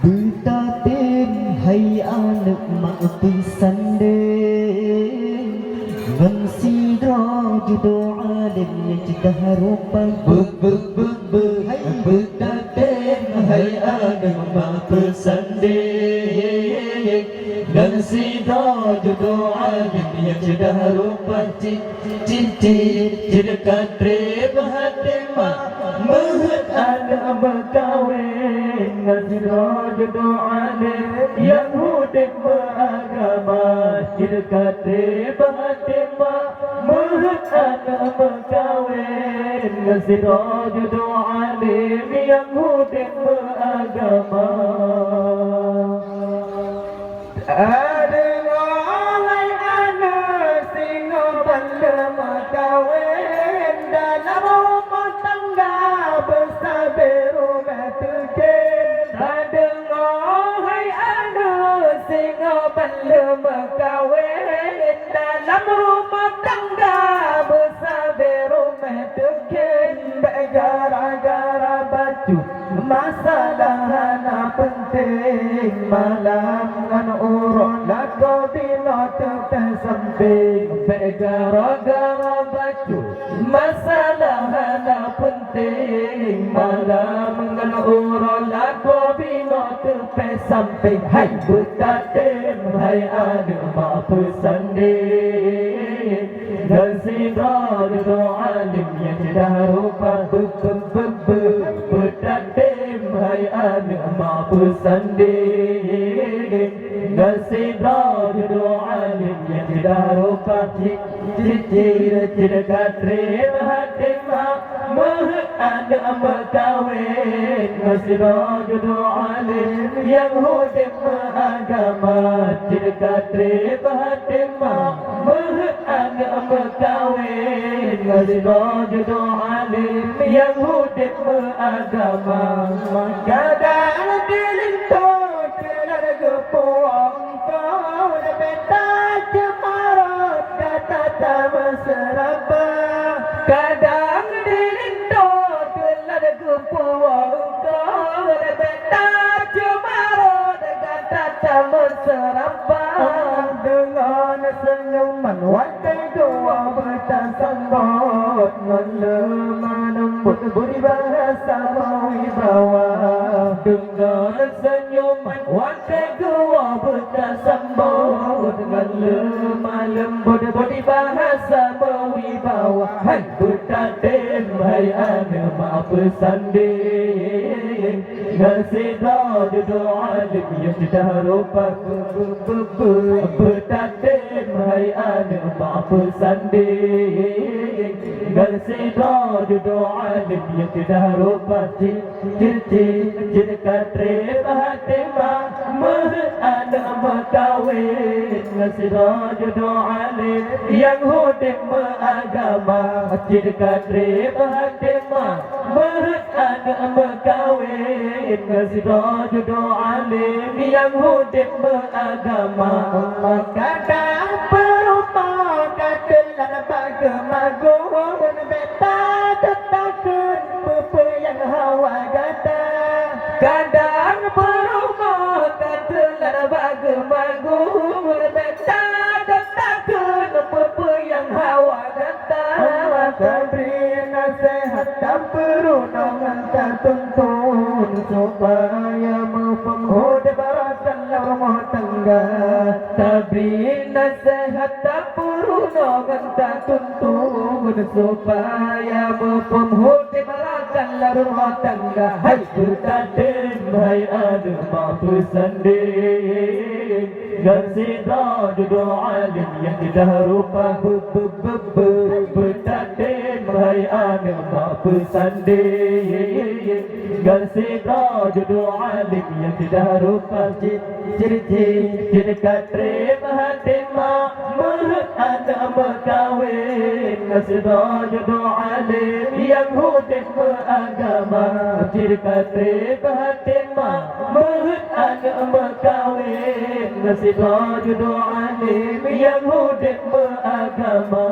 Betatin hai anak mak pesanding ngan sidra judo alim yang cedah rupa hai betatin hai anak mak pesanding ngan sidra judo alim yang cedah rupa cincin kadre bahati mak mahat anak berkawin ngan sidra judo alim yang hudib beragama kadre bahati mak mahat anak berkawin ngan sidra judo alim yang hudib beragama. Adengai anak singo balema kawin dalam rumah tangga bersabar rumah tukin. Adengai anak singo balema kawin dalam rumah tangga bersabar rumah tukin. Gara-gara baju masalah anak penting malam kan urut laku bila tersamping. Gara-gara baju masalah anak penting malam kan urut laku bila tersamping. Hai betatim hai anak mak pesanding dan sidra judo alim yang cedah rupa betatim hai anak mak pesanding dan sidra judo alim yang cedah rupa cicir kadre hati mak mahat anak berkawin dan sidra judo alim yang hudib beragama kadre hati mak mahat anak berkawin dan sidra judo alim yang hudib beragama. Kadang dilintas kelar gepuang kau beta cemarat kata tak seraba. Kadang dilintas kelar gepuang kau beta cemarat kata tak seraba. Dengan senyuman wadah dua bersambut lemah lembut budi bahasa wibawa. Dengan senyuman wadah dua bersambut lemah lembut budi bahasa wibawa. Hai betatim hai anak mak pesanding dan sidra judo alim yang cedah rupa betatim hai anak mak pesanding dan sidra judo alim yang cedah rupa cicir kadre hati mak mahat anak berkawin dan sidra judo alim yang hudib beragama kadre hati mak mahat anak berkawin dan sidra judo alim yang hudib beragama. Kadang perumah katelan bagemagun beta tetakun pepe yang hawa gata. Kadang perumah katelan bagemagun beta tetakun pepe yang hawa gata. Beri nasihat tak perundungan tak tuntun supaya mempenghudib dalam rumah tangga. Beri nasihat tak perundungan tak tuntun supaya mempenghudib dalam rumah tangga. Hai betatim hai anak mak pesanding dan sidra judo alim yang cedah rupa betatim hai anak mak pesanding dan sidra judo alim yang cedah rupa cicir kadre hati mak mahat anak berkawin dan sidra judo alim yang hudib beragama kadre hati mak mahat anak berkawin dan sidra judo alim yang hudib beragama.